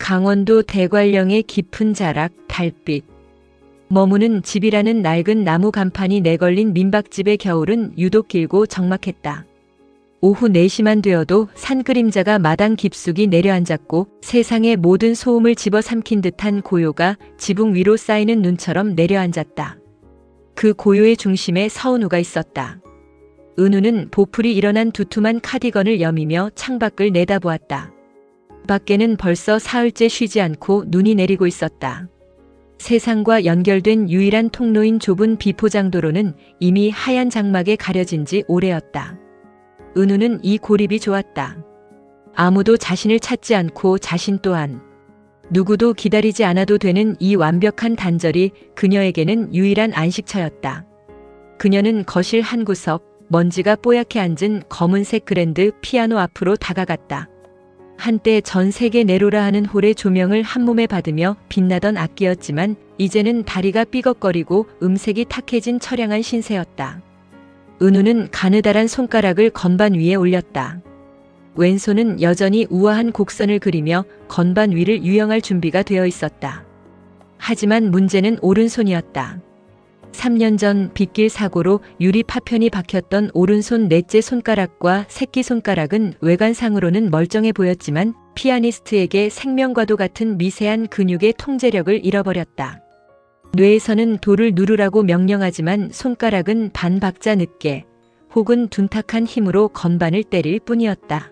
강원도 대관령의 깊은 자락, 달빛. 머무는 집이라는 낡은 나무 간판이 내걸린 민박집의 겨울은 유독 길고 적막했다. 오후 4시만 되어도 산 그림자가 마당 깊숙이 내려앉았고 세상의 모든 소음을 집어삼킨 듯한 고요가 지붕 위로 쌓이는 눈처럼 내려앉았다. 그 고요의 중심에 서은우가 있었다. 은우는 보풀이 일어난 두툼한 카디건을 여미며 창밖을 내다보았다. 밖에는 벌써 사흘째 쉬지 않고 눈이 내리고 있었다. 세상과 연결된 유일한 통로인 좁은 비포장도로는 이미 하얀 장막에 가려진 지 오래였다. 은우는 이 고립이 좋았다. 아무도 자신을 찾지 않고 자신 또한 누구도 기다리지 않아도 되는 이 완벽한 단절이 그녀에게는 유일한 안식처였다. 그녀는 거실 한 구석, 먼지가 뽀얗게 앉은 검은색 그랜드 피아노 앞으로 다가갔다. 한때 전 세계 네로라 하는 홀의 조명을 한몸에 받으며 빛나던 악기였지만 이제는 다리가 삐걱거리고 음색이 탁해진 처량한 신세였다. 은우는 가느다란 손가락을 건반 위에 올렸다. 왼손은 여전히 우아한 곡선을 그리며 건반 위를 유영할 준비가 되어 있었다. 하지만 문제는 오른손이었다. 3년 전 빗길 사고로 유리 파편이 박혔던 오른손 넷째 손가락과 새끼손가락은 외관상으로는 멀쩡해 보였지만 피아니스트에게 생명과도 같은 미세한 근육의 통제력을 잃어버렸다. 뇌에서는 도를 누르라고 명령하지만 손가락은 반 박자 늦게 혹은 둔탁한 힘으로 건반을 때릴 뿐이었다.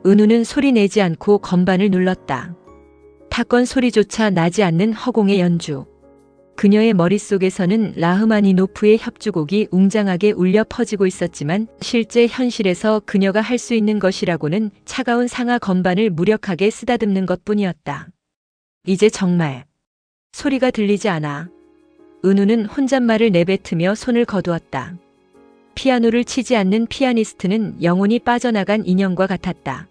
은우는 소리 내지 않고 건반을 눌렀다. 타건 소리조차 나지 않는 허공의 연주. 그녀의 머릿속에서는 라흐마니노프의 협주곡이 웅장하게 울려 퍼지고 있었지만 실제 현실에서 그녀가 할 수 있는 것이라고는 차가운 상하 건반을 무력하게 쓰다듬는 것뿐이었다. 이제 정말 소리가 들리지 않아. 은우는 혼잣말을 내뱉으며 손을 거두었다. 피아노를 치지 않는 피아니스트는 영혼이 빠져나간 인형과 같았다.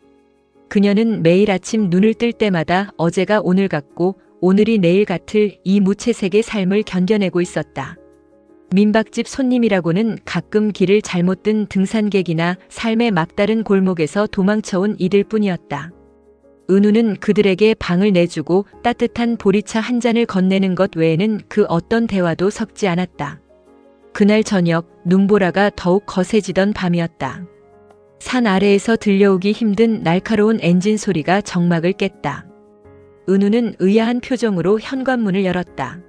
그녀는 매일 아침 눈을 뜰 때마다 어제가 오늘 같고 오늘이 내일 같을 이 무채색의 삶을 견뎌내고 있었다. 민박집 손님이라고는 가끔 길을 잘못 든 등산객이나 삶의 막다른 골목에서 도망쳐온 이들 뿐이었다. 은우는 그들에게 방을 내주고 따뜻한 보리차 한 잔을 건네는 것 외에는 그 어떤 대화도 섞지 않았다. 그날 저녁 눈보라가 더욱 거세지던 밤이었다. 산 아래에서 들려오기 힘든 날카로운 엔진 소리가 정막을 깼다. 은우는 의아한 표정으로 현관문을 열었다.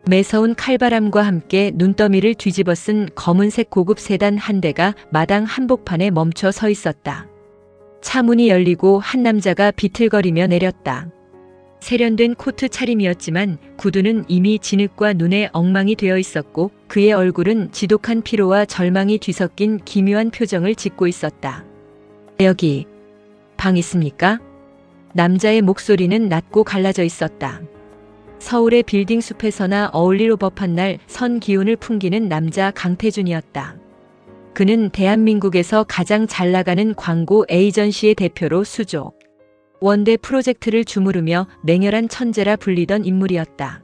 매서운 칼바람과 함께 눈더미를 뒤집어 쓴 검은색 고급 세단 한 대가 마당 한복판에 멈춰 서 있었다. 차 문이 열리고 한 남자가 비틀거리며 내렸다. 세련된 코트 차림이었지만 구두는 이미 진흙과 눈에 엉망이 되어 있었고 그의 얼굴은 지독한 피로와 절망이 뒤섞인 기묘한 표정을 짓고 있었다. 여기 방 있습니까? 남자의 목소리는 낮고 갈라져 있었다. 서울의 빌딩 숲에서나 어울릴 법한 날 선 기운을 풍기는 남자 강태준이었다. 그는 대한민국에서 가장 잘 나가는 광고 에이전시의 대표로 수조, 원대 프로젝트를 주무르며 맹렬한 천재라 불리던 인물이었다.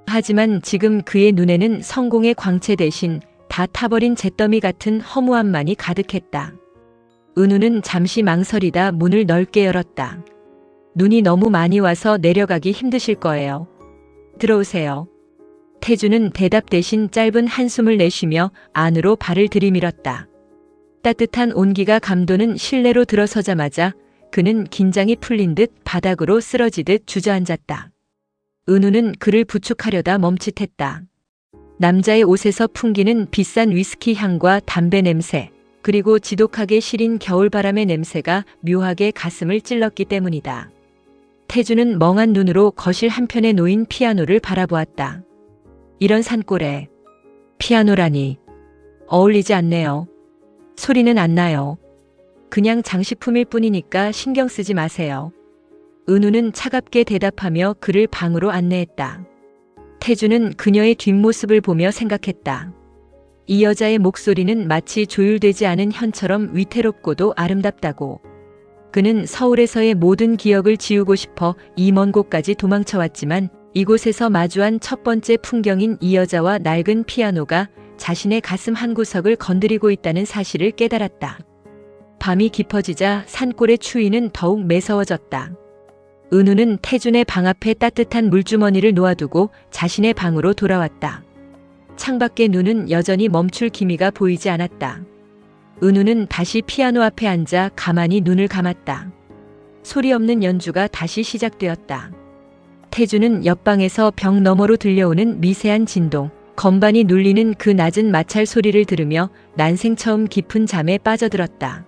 하지만 지금 그의 눈에는 성공의 광채 대신 다 타버린 잿더미 같은 허무함만이 가득했다. 은우는 잠시 망설이다 문을 넓게 열었다. 눈이 너무 많이 와서 내려가기 힘드실 거예요. 들어오세요. 태주는 대답 대신 짧은 한숨을 내쉬며 안으로 발을 들이밀었다. 따뜻한 온기가 감도는 실내로 들어서자마자 그는 긴장이 풀린 듯 바닥으로 쓰러지듯 주저앉았다. 은우는 그를 부축하려다 멈칫했다. 남자의 옷에서 풍기는 비싼 위스키 향과 담배 냄새, 그리고 지독하게 시린 겨울바람의 냄새가 묘하게 가슴을 찔렀기 때문이다. 태주는 멍한 눈으로 거실 한편에 놓인 피아노를 바라보았다. 이런 산골에 피아노라니 어울리지 않네요. 소리는 안 나요. 그냥 장식품일 뿐이니까 신경 쓰지 마세요. 은우는 차갑게 대답하며 그를 방으로 안내했다. 태주는 그녀의 뒷모습을 보며 생각했다. 이 여자의 목소리는 마치 조율되지 않은 현처럼 위태롭고도 아름답다고. 그는 서울에서의 모든 기억을 지우고 싶어 이 먼 곳까지 도망쳐왔지만 이곳에서 마주한 첫 번째 풍경인 이 여자와 낡은 피아노가 자신의 가슴 한구석을 건드리고 있다는 사실을 깨달았다. 밤이 깊어지자 산골의 추위는 더욱 매서워졌다. 은우는 태준의 방 앞에 따뜻한 물주머니를 놓아두고 자신의 방으로 돌아왔다. 창밖의 눈은 여전히 멈출 기미가 보이지 않았다. 은우는 다시 피아노 앞에 앉아 가만히 눈을 감았다. 소리 없는 연주가 다시 시작되었다. 태준은 옆방에서 벽 너머로 들려오는 미세한 진동, 건반이 눌리는 그 낮은 마찰 소리를 들으며 난생 처음 깊은 잠에 빠져들었다.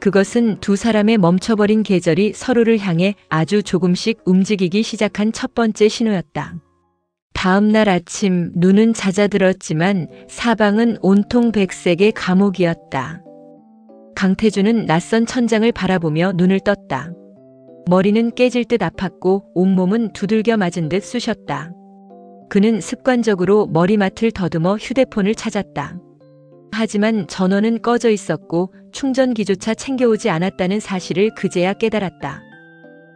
그것은 두 사람의 멈춰버린 계절이 서로를 향해 아주 조금씩 움직이기 시작한 첫 번째 신호였다. 다음 날 아침 눈은 잦아들었지만 사방은 온통 백색의 감옥이었다. 강태준은 낯선 천장을 바라보며 눈을 떴다. 머리는 깨질 듯 아팠고 온몸은 두들겨 맞은 듯 쑤셨다. 그는 습관적으로 머리맡을 더듬어 휴대폰을 찾았다. 하지만 전원은 꺼져 있었고 충전기조차 챙겨오지 않았다는 사실을 그제야 깨달았다.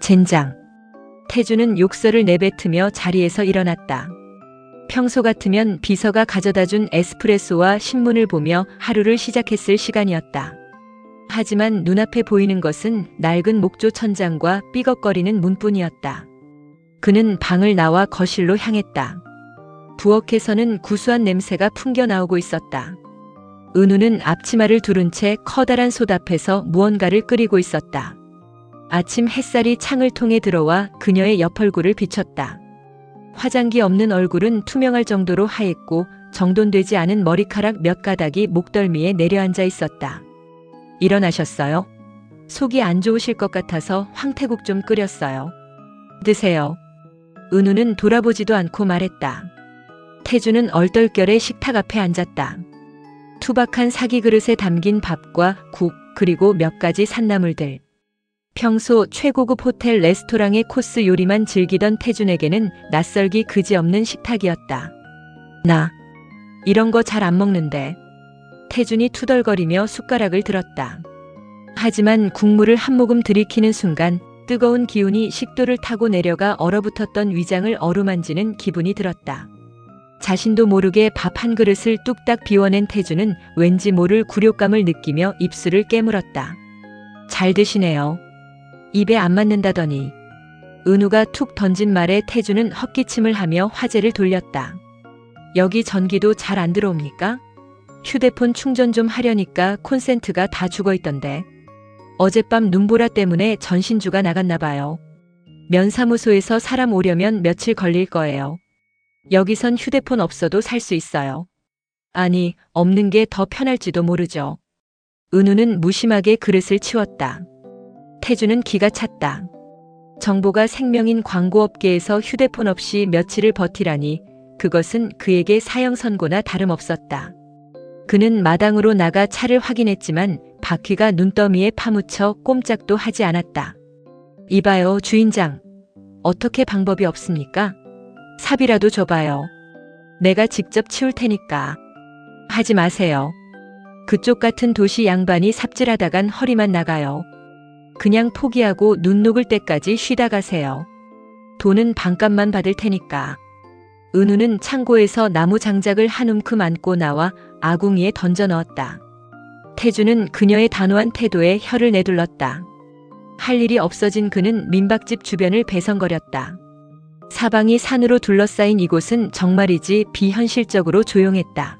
젠장. 태준은 욕설을 내뱉으며 자리에서 일어났다. 평소 같으면 비서가 가져다준 에스프레소와 신문을 보며 하루를 시작했을 시간이었다. 하지만 눈앞에 보이는 것은 낡은 목조 천장과 삐걱거리는 문뿐이었다. 그는 방을 나와 거실로 향했다. 부엌에서는 구수한 냄새가 풍겨 나오고 있었다. 은우는 앞치마를 두른 채 커다란 솥 앞에서 무언가를 끓이고 있었다. 아침 햇살이 창을 통해 들어와 그녀의 옆얼굴을 비췄다. 화장기 없는 얼굴은 투명할 정도로 하얗고 정돈되지 않은 머리카락 몇 가닥이 목덜미에 내려앉아 있었다. 일어나셨어요? 속이 안 좋으실 것 같아서 황태국 좀 끓였어요. 드세요. 은우는 돌아보지도 않고 말했다. 태준은 얼떨결에 식탁 앞에 앉았다. 투박한 사기 그릇에 담긴 밥과 국, 그리고 몇 가지 산나물들. 평소 최고급 호텔 레스토랑의 코스 요리만 즐기던 태준에게는 낯설기 그지없는 식탁이었다. 나 이런 거 잘 안 먹는데. 태준이 투덜거리며 숟가락을 들었다. 하지만 국물을 한 모금 들이키는 순간 뜨거운 기운이 식도를 타고 내려가 얼어붙었던 위장을 어루만지는 기분이 들었다. 자신도 모르게 밥 한 그릇을 뚝딱 비워낸 태준은 왠지 모를 굴욕감을 느끼며 입술을 깨물었다. 잘 드시네요. 입에 안 맞는다더니. 은우가 툭 던진 말에 태준은 헛기침을 하며 화제를 돌렸다. 여기 전기도 잘 안 들어옵니까? 휴대폰 충전 좀 하려니까 콘센트가 다 죽어있던데. 어젯밤 눈보라 때문에 전신주가 나갔나 봐요. 면사무소에서 사람 오려면 며칠 걸릴 거예요. 여기선 휴대폰 없어도 살 수 있어요. 아니, 없는 게 더 편할지도 모르죠. 은우는 무심하게 그릇을 치웠다. 태준은 기가 찼다. 정보가 생명인 광고업계에서 휴대폰 없이 며칠을 버티라니 그것은 그에게 사형 선고나 다름없었다. 그는 마당으로 나가 차를 확인했지만 바퀴가 눈더미에 파묻혀 꼼짝도 하지 않았다. 이봐요, 주인장. 어떻게 방법이 없습니까? 삽이라도 줘봐요. 내가 직접 치울 테니까. 하지 마세요. 그쪽 같은 도시 양반이 삽질하다간 허리만 나가요. 그냥 포기하고 눈 녹을 때까지 쉬다 가세요. 돈은 반값만 받을 테니까. 은우는 창고에서 나무 장작을 한 움큼 안고 나와 아궁이에 던져 넣었다. 태준은 그녀의 단호한 태도에 혀를 내둘렀다. 할 일이 없어진 그는 민박집 주변을 배성거렸다. 사방이 산으로 둘러싸인 이곳은 정말이지 비현실적으로 조용했다.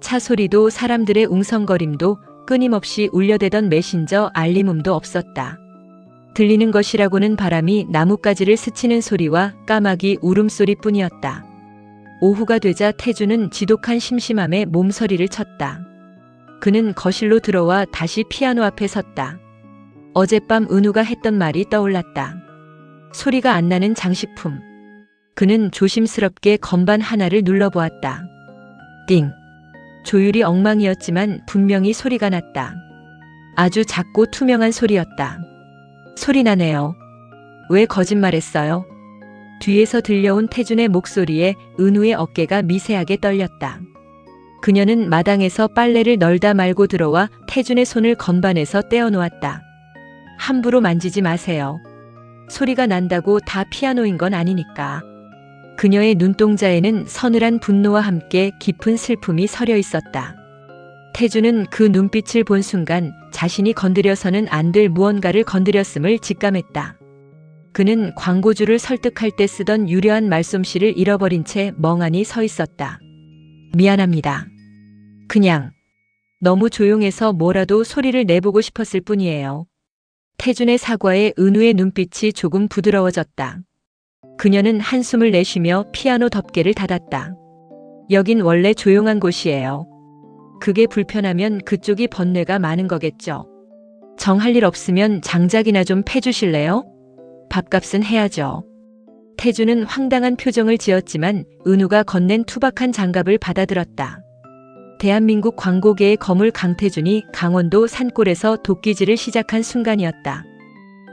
차 소리도 사람들의 웅성거림도 끊임없이 울려대던 메신저 알림음도 없었다. 들리는 것이라고는 바람이 나뭇가지를 스치는 소리와 까마귀 울음소리뿐이었다. 오후가 되자 태준은 지독한 심심함에 몸서리를 쳤다. 그는 거실로 들어와 다시 피아노 앞에 섰다. 어젯밤 은우가 했던 말이 떠올랐다. 소리가 안 나는 장식품. 그는 조심스럽게 건반 하나를 눌러보았다. 띵. 조율이 엉망이었지만 분명히 소리가 났다. 아주 작고 투명한 소리였다. 소리 나네요. 왜 거짓말했어요? 뒤에서 들려온 태준의 목소리에 은우의 어깨가 미세하게 떨렸다. 그녀는 마당에서 빨래를 널다 말고 들어와 태준의 손을 건반에서 떼어놓았다. 함부로 만지지 마세요. 소리가 난다고 다 피아노인 건 아니니까. 그녀의 눈동자에는 서늘한 분노와 함께 깊은 슬픔이 서려 있었다. 태준은 그 눈빛을 본 순간 자신이 건드려서는 안 될 무언가를 건드렸음을 직감했다. 그는 광고주를 설득할 때 쓰던 유려한 말솜씨를 잃어버린 채 멍하니 서 있었다. 미안합니다. 그냥 너무 조용해서 뭐라도 소리를 내보고 싶었을 뿐이에요. 태준의 사과에 은우의 눈빛이 조금 부드러워졌다. 그녀는 한숨을 내쉬며 피아노 덮개를 닫았다. 여긴 원래 조용한 곳이에요. 그게 불편하면 그쪽이 번뇌가 많은 거겠죠. 정할 일 없으면 장작이나 좀 패주실래요? 밥값은 해야죠. 태주는 황당한 표정을 지었지만 은우가 건넨 투박한 장갑을 받아들었다. 대한민국 광고계의 거물 강태준이 강원도 산골에서 도끼질을 시작한 순간이었다.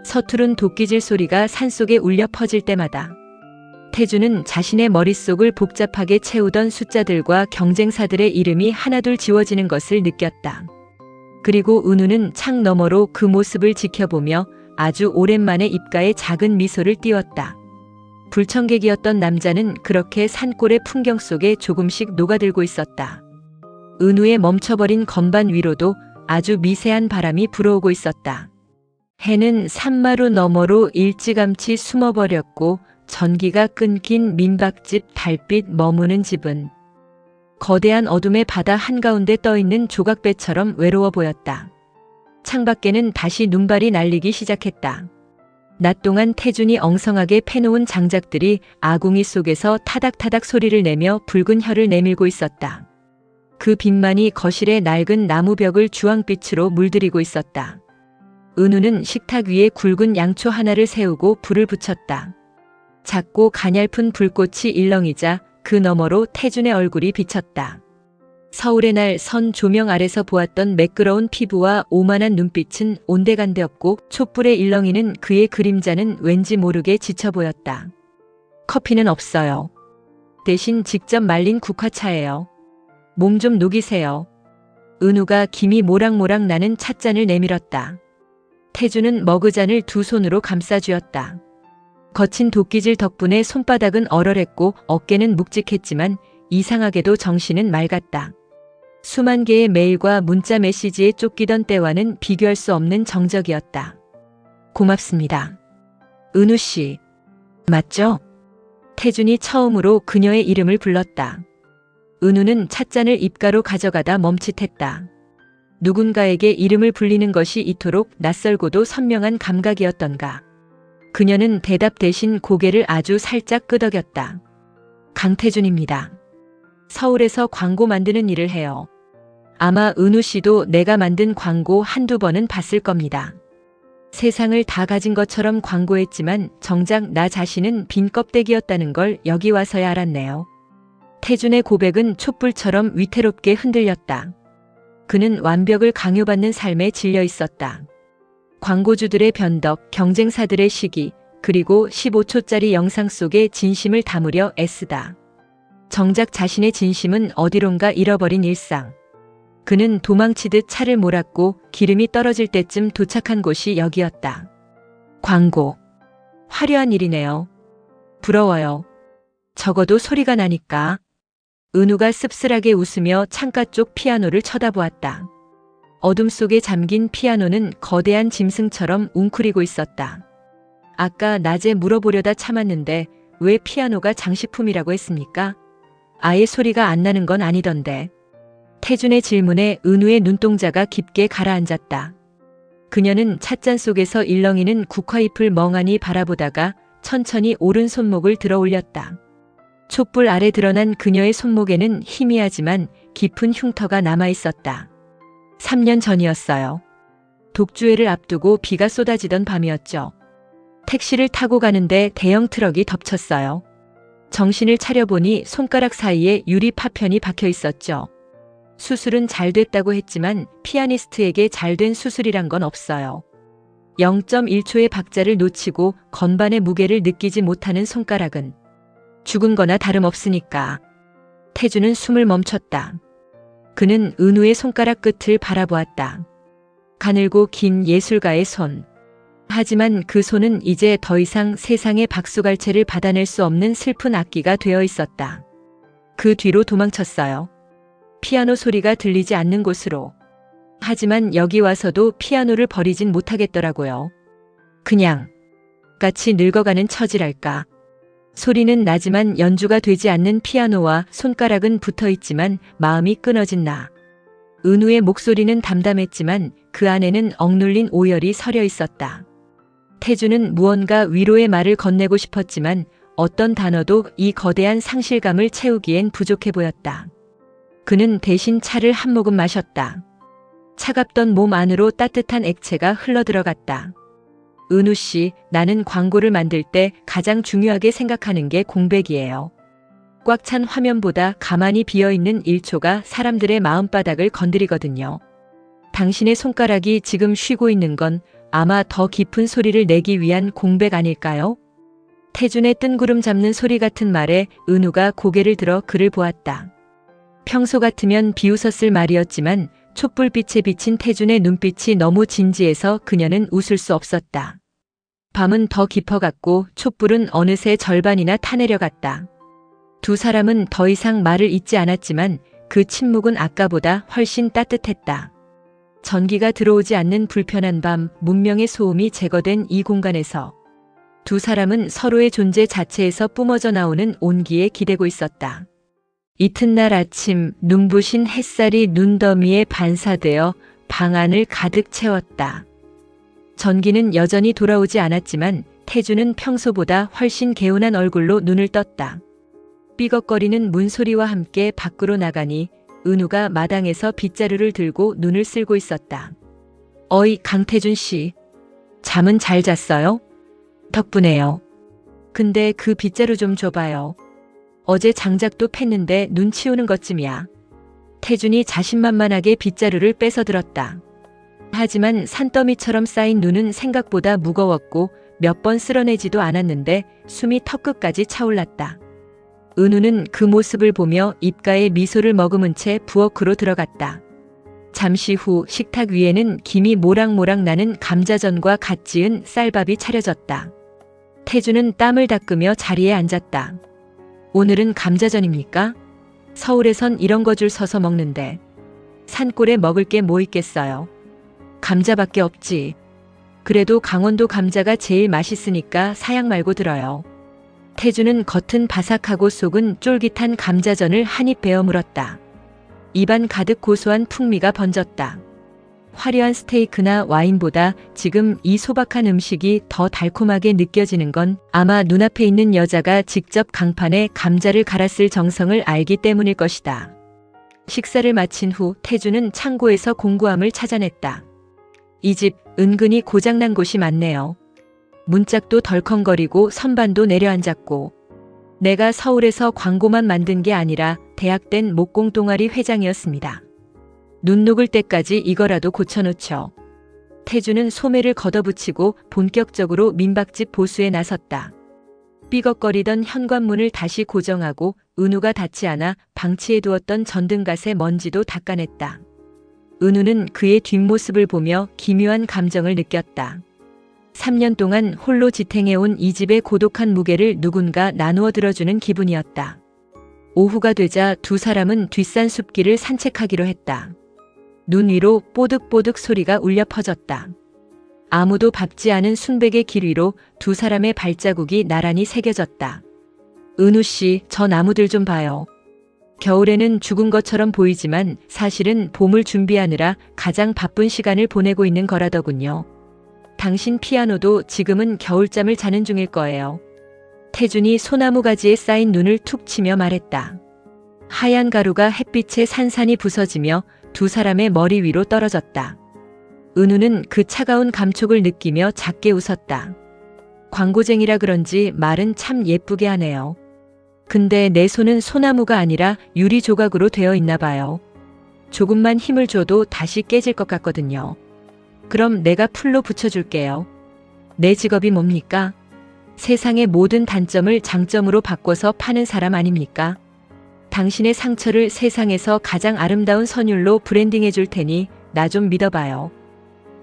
서투른 도끼질 소리가 산속에 울려 퍼질 때마다 태준은 자신의 머릿속을 복잡하게 채우던 숫자들과 경쟁사들의 이름이 하나둘 지워지는 것을 느꼈다. 그리고 은우는 창 너머로 그 모습을 지켜보며 아주 오랜만에 입가에 작은 미소를 띄웠다. 불청객이었던 남자는 그렇게 산골의 풍경 속에 조금씩 녹아들고 있었다. 은우의 멈춰버린 건반 위로도 아주 미세한 바람이 불어오고 있었다. 해는 산마루 너머로 일찌감치 숨어버렸고 전기가 끊긴 민박집 달빛 머무는 집은 거대한 어둠의 바다 한가운데 떠있는 조각배처럼 외로워 보였다. 창밖에는 다시 눈발이 날리기 시작했다. 낮 동안 태준이 엉성하게 패놓은 장작들이 아궁이 속에서 타닥타닥 소리를 내며 붉은 혀를 내밀고 있었다. 그 빛만이 거실의 낡은 나무벽을 주황빛으로 물들이고 있었다. 은우는 식탁 위에 굵은 양초 하나를 세우고 불을 붙였다. 작고 가냘픈 불꽃이 일렁이자 그 너머로 태준의 얼굴이 비쳤다. 서울의 날 선 조명 아래서 보았던 매끄러운 피부와 오만한 눈빛은 온데간데 없고 촛불에 일렁이는 그의 그림자는 왠지 모르게 지쳐 보였다. 커피는 없어요. 대신 직접 말린 국화차예요. 몸 좀 녹이세요. 은우가 김이 모락모락 나는 찻잔을 내밀었다. 태준은 머그잔을 두 손으로 감싸쥐었다. 거친 도끼질 덕분에 손바닥은 얼얼했고 어깨는 묵직했지만 이상하게도 정신은 맑았다. 수만 개의 메일과 문자 메시지에 쫓기던 때와는 비교할 수 없는 정적이었다. 고맙습니다. 은우 씨. 맞죠? 태준이 처음으로 그녀의 이름을 불렀다. 은우는 찻잔을 입가로 가져가다 멈칫했다. 누군가에게 이름을 불리는 것이 이토록 낯설고도 선명한 감각이었던가. 그녀는 대답 대신 고개를 아주 살짝 끄덕였다. 강태준입니다. 서울에서 광고 만드는 일을 해요. 아마 은우 씨도 내가 만든 광고 한두 번은 봤을 겁니다. 세상을 다 가진 것처럼 광고했지만 정작 나 자신은 빈 껍데기였다는 걸 여기 와서야 알았네요. 태준의 고백은 촛불처럼 위태롭게 흔들렸다. 그는 완벽을 강요받는 삶에 질려 있었다. 광고주들의 변덕, 경쟁사들의 시기, 그리고 15초짜리 영상 속에 진심을 담으려 애쓰다. 정작 자신의 진심은 어디론가 잃어버린 일상. 그는 도망치듯 차를 몰았고 기름이 떨어질 때쯤 도착한 곳이 여기였다. 광고. 화려한 일이네요. 부러워요. 적어도 소리가 나니까. 은우가 씁쓸하게 웃으며 창가 쪽 피아노를 쳐다보았다. 어둠 속에 잠긴 피아노는 거대한 짐승처럼 웅크리고 있었다. 아까 낮에 물어보려다 참았는데 왜 피아노가 장식품이라고 했습니까? 아예 소리가 안 나는 건 아니던데. 태준의 질문에 은우의 눈동자가 깊게 가라앉았다. 그녀는 찻잔 속에서 일렁이는 국화잎을 멍하니 바라보다가 천천히 오른 손목을 들어 올렸다. 촛불 아래 드러난 그녀의 손목에는 희미하지만 깊은 흉터가 남아 있었다. 3년 전이었어요. 독주회를 앞두고 비가 쏟아지던 밤이었죠. 택시를 타고 가는데 대형 트럭이 덮쳤어요. 정신을 차려보니 손가락 사이에 유리 파편이 박혀 있었죠. 수술은 잘 됐다고 했지만 피아니스트에게 잘된 수술이란 건 없어요. 0.1초의 박자를 놓치고 건반의 무게를 느끼지 못하는 손가락은 죽은 거나 다름없으니까. 태준은 숨을 멈췄다. 그는 은우의 손가락 끝을 바라보았다. 가늘고 긴 예술가의 손. 하지만 그 손은 이제 더 이상 세상의 박수갈채를 받아낼 수 없는 슬픈 악기가 되어 있었다. 그 뒤로 도망쳤어요. 피아노 소리가 들리지 않는 곳으로. 하지만 여기 와서도 피아노를 버리진 못하겠더라고요. 그냥 악같이 늙어가는 처지랄까. 소리는 나지만 연주가 되지 않는 피아노와 손가락은 붙어있지만 마음이 끊어진 나. 은우의 목소리는 담담했지만 그 안에는 억눌린 오열이 서려 있었다. 태주는 무언가 위로의 말을 건네고 싶었지만 어떤 단어도 이 거대한 상실감을 채우기엔 부족해 보였다. 그는 대신 차를 한 모금 마셨다. 차갑던 몸 안으로 따뜻한 액체가 흘러들어갔다. 은우 씨, 나는 광고를 만들 때 가장 중요하게 생각하는 게 공백이에요. 꽉 찬 화면보다 가만히 비어있는 1초가 사람들의 마음바닥을 건드리거든요. 당신의 손가락이 지금 쉬고 있는 건 아마 더 깊은 소리를 내기 위한 공백 아닐까요? 태준의 뜬구름 잡는 소리 같은 말에 은우가 고개를 들어 그를 보았다. 평소 같으면 비웃었을 말이었지만 촛불빛에 비친 태준의 눈빛이 너무 진지해서 그녀는 웃을 수 없었다. 밤은 더 깊어갔고 촛불은 어느새 절반이나 타내려갔다. 두 사람은 더 이상 말을 잇지 않았지만 그 침묵은 아까보다 훨씬 따뜻했다. 전기가 들어오지 않는 불편한 밤, 문명의 소음이 제거된 이 공간에서 두 사람은 서로의 존재 자체에서 뿜어져 나오는 온기에 기대고 있었다. 이튿날 아침, 눈부신 햇살이 눈더미에 반사되어 방 안을 가득 채웠다. 전기는 여전히 돌아오지 않았지만 태주는 평소보다 훨씬 개운한 얼굴로 눈을 떴다. 삐걱거리는 문소리와 함께 밖으로 나가니 은우가 마당에서 빗자루를 들고 눈을 쓸고 있었다. 어이, 강태준 씨. 잠은 잘 잤어요? 덕분에요. 근데 그 빗자루 좀 줘봐요. 어제 장작도 팼는데 눈 치우는 것쯤이야. 태준이 자신만만하게 빗자루를 뺏어 들었다. 하지만 산더미처럼 쌓인 눈은 생각보다 무거웠고 몇 번 쓸어내지도 않았는데 숨이 턱끝까지 차올랐다. 은우는 그 모습을 보며 입가에 미소를 머금은 채 부엌으로 들어갔다. 잠시 후 식탁 위에는 김이 모락모락 나는 감자전과 갓 지은 쌀밥이 차려졌다. 태주는 땀을 닦으며 자리에 앉았다. 오늘은 감자전입니까? 서울에선 이런 거 줄 서서 먹는데 산골에 먹을 게 뭐 있겠어요. 감자밖에 없지. 그래도 강원도 감자가 제일 맛있으니까 사양 말고 들어요. 태주는 겉은 바삭하고 속은 쫄깃한 감자전을 한 입 베어 물었다. 입안 가득 고소한 풍미가 번졌다. 화려한 스테이크나 와인보다 지금 이 소박한 음식이 더 달콤하게 느껴지는 건 아마 눈앞에 있는 여자가 직접 강판에 감자를 갈았을 정성을 알기 때문일 것이다. 식사를 마친 후 태주는 창고에서 공구함을 찾아냈다. 이 집 은근히 고장난 곳이 많네요. 문짝도 덜컹거리고 선반도 내려앉았고. 내가 서울에서 광고만 만든 게 아니라 대학 땐 목공 동아리 회장이었습니다. 눈 녹을 때까지 이거라도 고쳐놓죠. 태주는 소매를 걷어붙이고 본격적으로 민박집 보수에 나섰다. 삐걱거리던 현관문을 다시 고정하고 은우가 닿지 않아 방치해 두었던 전등갓의 먼지도 닦아냈다. 은우는 그의 뒷모습을 보며 기묘한 감정을 느꼈다. 3년 동안 홀로 지탱해온 이 집의 고독한 무게를 누군가 나누어 들어주는 기분이었다. 오후가 되자 두 사람은 뒷산 숲길을 산책하기로 했다. 눈 위로 뽀득뽀득 소리가 울려 퍼졌다. 아무도 밟지 않은 순백의 길 위로 두 사람의 발자국이 나란히 새겨졌다. 은우 씨, 저 나무들 좀 봐요. 겨울에는 죽은 것처럼 보이지만 사실은 봄을 준비하느라 가장 바쁜 시간을 보내고 있는 거라더군요. 당신 피아노도 지금은 겨울잠을 자는 중일 거예요. 태준이 소나무 가지에 쌓인 눈을 툭 치며 말했다. 하얀 가루가 햇빛에 산산이 부서지며 두 사람의 머리 위로 떨어졌다. 은우는 그 차가운 감촉을 느끼며 작게 웃었다. 광고쟁이라 그런지 말은 참 예쁘게 하네요. 근데 내 손은 소나무가 아니라 유리 조각으로 되어 있나 봐요. 조금만 힘을 줘도 다시 깨질 것 같거든요. 그럼 내가 풀로 붙여줄게요. 내 직업이 뭡니까? 세상의 모든 단점을 장점으로 바꿔서 파는 사람 아닙니까? 당신의 상처를 세상에서 가장 아름다운 선율로 브랜딩해 줄 테니 나 좀 믿어봐요.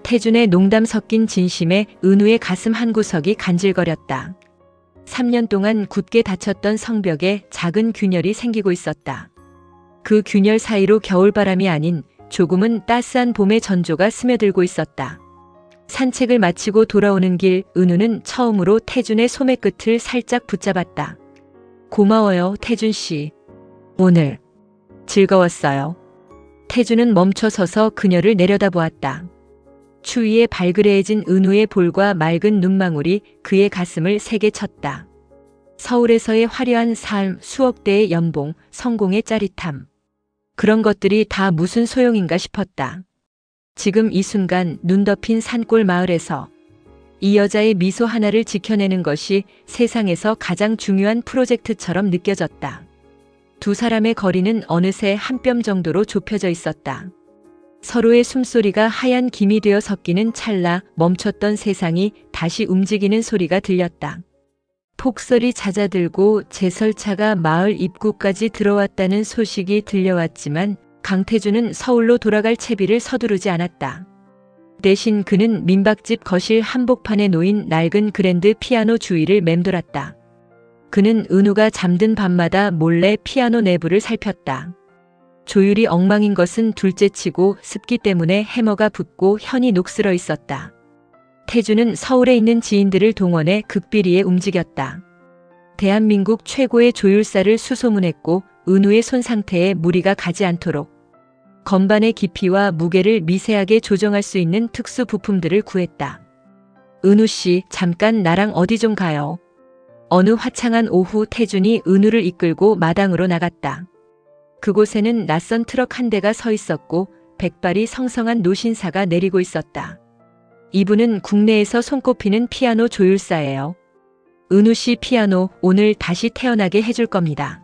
태준의 농담 섞인 진심에 은우의 가슴 한구석이 간질거렸다. 3년 동안 굳게 닫혔던 성벽에 작은 균열이 생기고 있었다. 그 균열 사이로 겨울바람이 아닌 조금은 따스한 봄의 전조가 스며들고 있었다. 산책을 마치고 돌아오는 길 은우는 처음으로 태준의 소매 끝을 살짝 붙잡았다. 고마워요, 태준 씨. 오늘 즐거웠어요. 태준은 멈춰서서 그녀를 내려다보았다. 추위에 발그레해진 은우의 볼과 맑은 눈망울이 그의 가슴을 세게 쳤다. 서울에서의 화려한 삶, 수억 대의 연봉, 성공의 짜릿함. 그런 것들이 다 무슨 소용인가 싶었다. 지금 이 순간 눈 덮인 산골 마을에서 이 여자의 미소 하나를 지켜내는 것이 세상에서 가장 중요한 프로젝트처럼 느껴졌다. 두 사람의 거리는 어느새 한 뼘 정도로 좁혀져 있었다. 서로의 숨소리가 하얀 김이 되어 섞이는 찰나 멈췄던 세상이 다시 움직이는 소리가 들렸다. 폭설이 잦아들고 제설차가 마을 입구까지 들어왔다는 소식이 들려왔지만 강태준은 서울로 돌아갈 채비를 서두르지 않았다. 대신 그는 민박집 거실 한복판에 놓인 낡은 그랜드 피아노 주위를 맴돌았다. 그는 은우가 잠든 밤마다 몰래 피아노 내부를 살폈다. 조율이 엉망인 것은 둘째치고 습기 때문에 해머가 붙고 현이 녹슬어 있었다. 태준은 서울에 있는 지인들을 동원해 극비리에 움직였다. 대한민국 최고의 조율사를 수소문했고 은우의 손 상태에 무리가 가지 않도록 건반의 깊이와 무게를 미세하게 조정할 수 있는 특수 부품들을 구했다. 은우 씨, 잠깐 나랑 어디 좀 가요. 어느 화창한 오후 태준이 은우를 이끌고 마당으로 나갔다. 그곳에는 낯선 트럭 한 대가 서 있었고 백발이 성성한 노신사가 내리고 있었다. 이분은 국내에서 손꼽히는 피아노 조율사예요. 은우 씨 피아노 오늘 다시 태어나게 해줄 겁니다.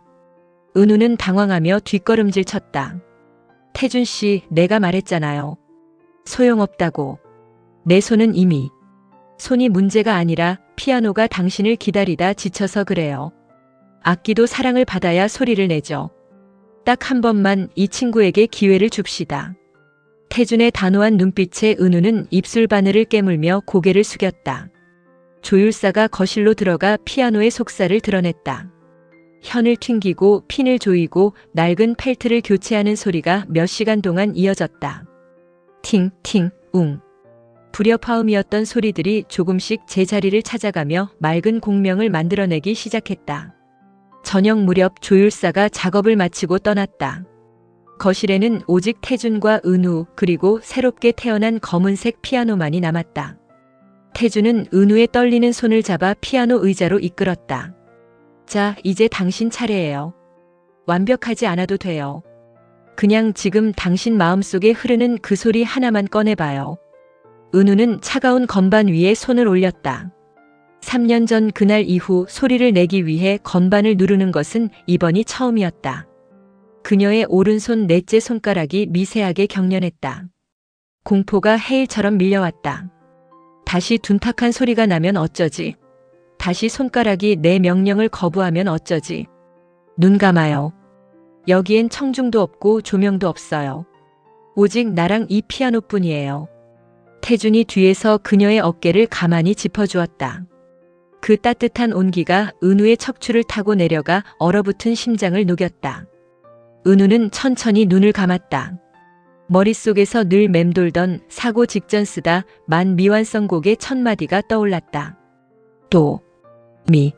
은우는 당황하며 뒷걸음질 쳤다. 태준 씨, 내가 말했잖아요. 소용없다고. 내 손은 이미. 손이 문제가 아니라 피아노가 당신을 기다리다 지쳐서 그래요. 악기도 사랑을 받아야 소리를 내죠. 딱 한 번만 이 친구에게 기회를 줍시다. 태준의 단호한 눈빛에 은우는 입술 바늘을 깨물며 고개를 숙였다. 조율사가 거실로 들어가 피아노의 속살을 드러냈다. 현을 튕기고 핀을 조이고 낡은 펠트를 교체하는 소리가 몇 시간 동안 이어졌다. 팅, 팅, 웅. 불협화음이었던 소리들이 조금씩 제자리를 찾아가며 맑은 공명을 만들어내기 시작했다. 저녁 무렵 조율사가 작업을 마치고 떠났다. 거실에는 오직 태준과 은우 그리고 새롭게 태어난 검은색 피아노만이 남았다. 태준은 은우의 떨리는 손을 잡아 피아노 의자로 이끌었다. 자, 이제 당신 차례예요. 완벽하지 않아도 돼요. 그냥 지금 당신 마음속에 흐르는 그 소리 하나만 꺼내봐요. 은우는 차가운 건반 위에 손을 올렸다. 3년 전 그날 이후 소리를 내기 위해 건반을 누르는 것은 이번이 처음이었다. 그녀의 오른손 넷째 손가락이 미세하게 경련했다. 공포가 해일처럼 밀려왔다. 다시 둔탁한 소리가 나면 어쩌지? 다시 손가락이 내 명령을 거부하면 어쩌지? 눈 감아요. 여기엔 청중도 없고 조명도 없어요. 오직 나랑 이 피아노뿐이에요. 태준이 뒤에서 그녀의 어깨를 가만히 짚어주었다. 그 따뜻한 온기가 은우의 척추를 타고 내려가 얼어붙은 심장을 녹였다. 은우는 천천히 눈을 감았다. 머릿속에서 늘 맴돌던 사고 직전 쓰다 만 미완성 곡의 첫 마디가 떠올랐다. 도, 미,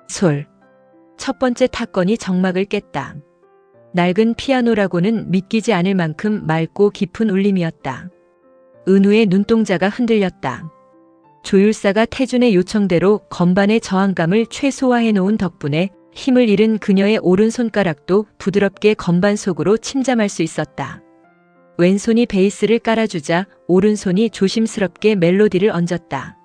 솔. 첫 번째 타건이 정막을 깼다. 낡은 피아노라고는 믿기지 않을 만큼 맑고 깊은 울림이었다. 은우의 눈동자가 흔들렸다. 조율사가 태준의 요청대로 건반의 저항감을 최소화해 놓은 덕분에 힘을 잃은 그녀의 오른손가락도 부드럽게 건반 속으로 침잠할 수 있었다. 왼손이 베이스를 깔아주자 오른손이 조심스럽게 멜로디를 얹었다.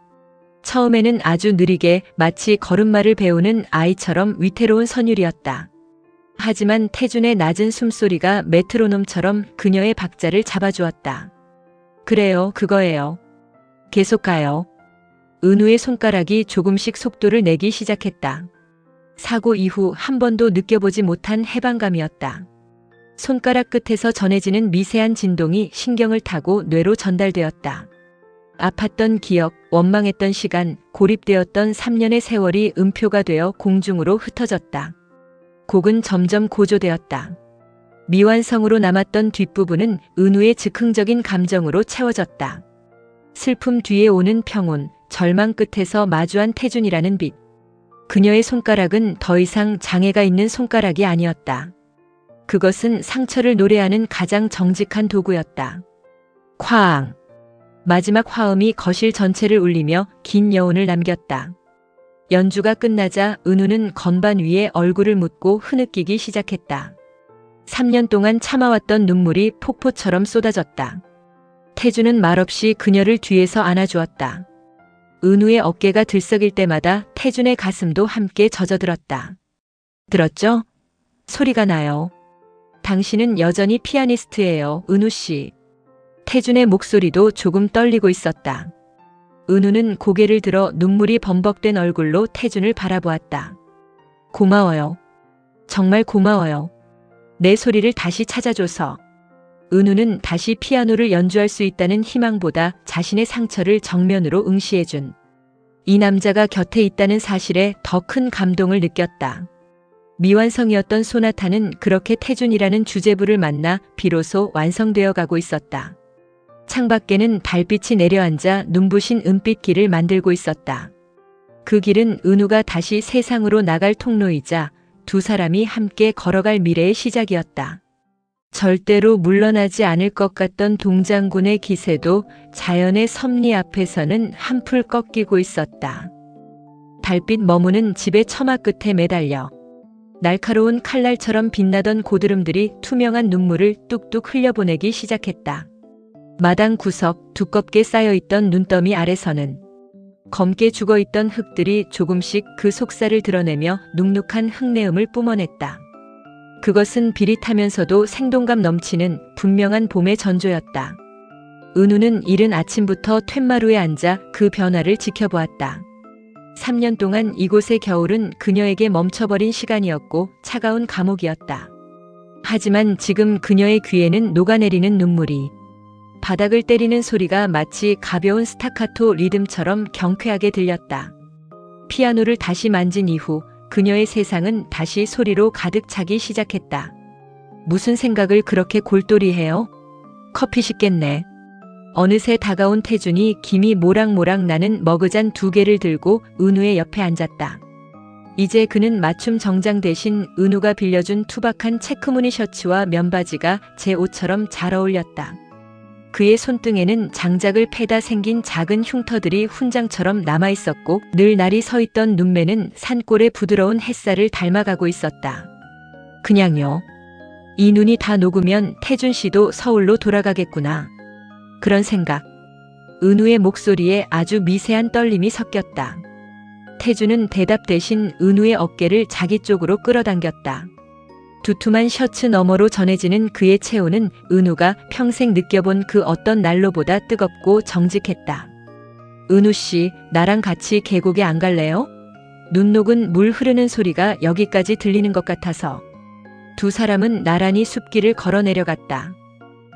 처음에는 아주 느리게 마치 걸음마를 배우는 아이처럼 위태로운 선율이었다. 하지만 태준의 낮은 숨소리가 메트로놈처럼 그녀의 박자를 잡아주었다. 그래요, 그거예요. 계속 가요. 은우의 손가락이 조금씩 속도를 내기 시작했다. 사고 이후 한 번도 느껴보지 못한 해방감이었다. 손가락 끝에서 전해지는 미세한 진동이 신경을 타고 뇌로 전달되었다. 아팠던 기억, 원망했던 시간, 고립되었던 3년의 세월이 음표가 되어 공중으로 흩어졌다. 곡은 점점 고조되었다. 미완성으로 남았던 뒷부분은 은우의 즉흥적인 감정으로 채워졌다. 슬픔 뒤에 오는 평온, 절망 끝에서 마주한 태준이라는 빛. 그녀의 손가락은 더 이상 장애가 있는 손가락이 아니었다. 그것은 상처를 노래하는 가장 정직한 도구였다. 쾅! 마지막 화음이 거실 전체를 울리며 긴 여운을 남겼다. 연주가 끝나자 은우는 건반 위에 얼굴을 묻고 흐느끼기 시작했다. 3년 동안 참아왔던 눈물이 폭포처럼 쏟아졌다. 태준은 말없이 그녀를 뒤에서 안아주었다. 은우의 어깨가 들썩일 때마다 태준의 가슴도 함께 젖어들었다. 들었죠? 소리가 나요. 당신은 여전히 피아니스트예요, 은우 씨. 태준의 목소리도 조금 떨리고 있었다. 은우는 고개를 들어 눈물이 범벅된 얼굴로 태준을 바라보았다. 고마워요. 정말 고마워요. 내 소리를 다시 찾아줘서. 은우는 다시 피아노를 연주할 수 있다는 희망보다 자신의 상처를 정면으로 응시해준 이 남자가 곁에 있다는 사실에 더 큰 감동을 느꼈다. 미완성이었던 소나타는 그렇게 태준이라는 주제부를 만나 비로소 완성되어 가고 있었다. 창밖에는 달빛이 내려앉아 눈부신 은빛 길을 만들고 있었다. 그 길은 은우가 다시 세상으로 나갈 통로이자 두 사람이 함께 걸어갈 미래의 시작이었다. 절대로 물러나지 않을 것 같던 동장군의 기세도 자연의 섭리 앞에서는 한풀 꺾이고 있었다. 달빛 머무는 집의 처마 끝에 매달려 날카로운 칼날처럼 빛나던 고드름들이 투명한 눈물을 뚝뚝 흘려보내기 시작했다. 마당 구석 두껍게 쌓여있던 눈더미 아래서는 검게 죽어있던 흙들이 조금씩 그 속살을 드러내며 눅눅한 흙내음을 뿜어냈다. 그것은 비릿하면서도 생동감 넘치는 분명한 봄의 전조였다. 은우는 이른 아침부터 툇마루에 앉아 그 변화를 지켜보았다. 3년 동안 이곳의 겨울은 그녀에게 멈춰버린 시간이었고 차가운 감옥이었다. 하지만 지금 그녀의 귀에는 녹아내리는 눈물이, 바닥을 때리는 소리가 마치 가벼운 스타카토 리듬처럼 경쾌하게 들렸다. 피아노를 다시 만진 이후 그녀의 세상은 다시 소리로 가득 차기 시작했다. 무슨 생각을 그렇게 골똘히 해요? 커피 식겠네. 어느새 다가온 태준이 김이 모락모락 나는 머그잔 2개를 들고 은우의 옆에 앉았다. 이제 그는 맞춤 정장 대신 은우가 빌려준 투박한 체크무늬 셔츠와 면바지가 제 옷처럼 잘 어울렸다. 그의 손등에는 장작을 패다 생긴 작은 흉터들이 훈장처럼 남아있었고 늘 날이 서있던 눈매는 산골의 부드러운 햇살을 닮아가고 있었다. 그냥요. 이 눈이 다 녹으면 태준 씨도 서울로 돌아가겠구나. 그런 생각. 은우의 목소리에 아주 미세한 떨림이 섞였다. 태준은 대답 대신 은우의 어깨를 자기 쪽으로 끌어당겼다. 두툼한 셔츠 너머로 전해지는 그의 체온은 은우가 평생 느껴본 그 어떤 난로보다 뜨겁고 정직했다. 은우 씨, 나랑 같이 계곡에 안 갈래요? 눈 녹은 물 흐르는 소리가 여기까지 들리는 것 같아서. 두 사람은 나란히 숲길을 걸어 내려갔다.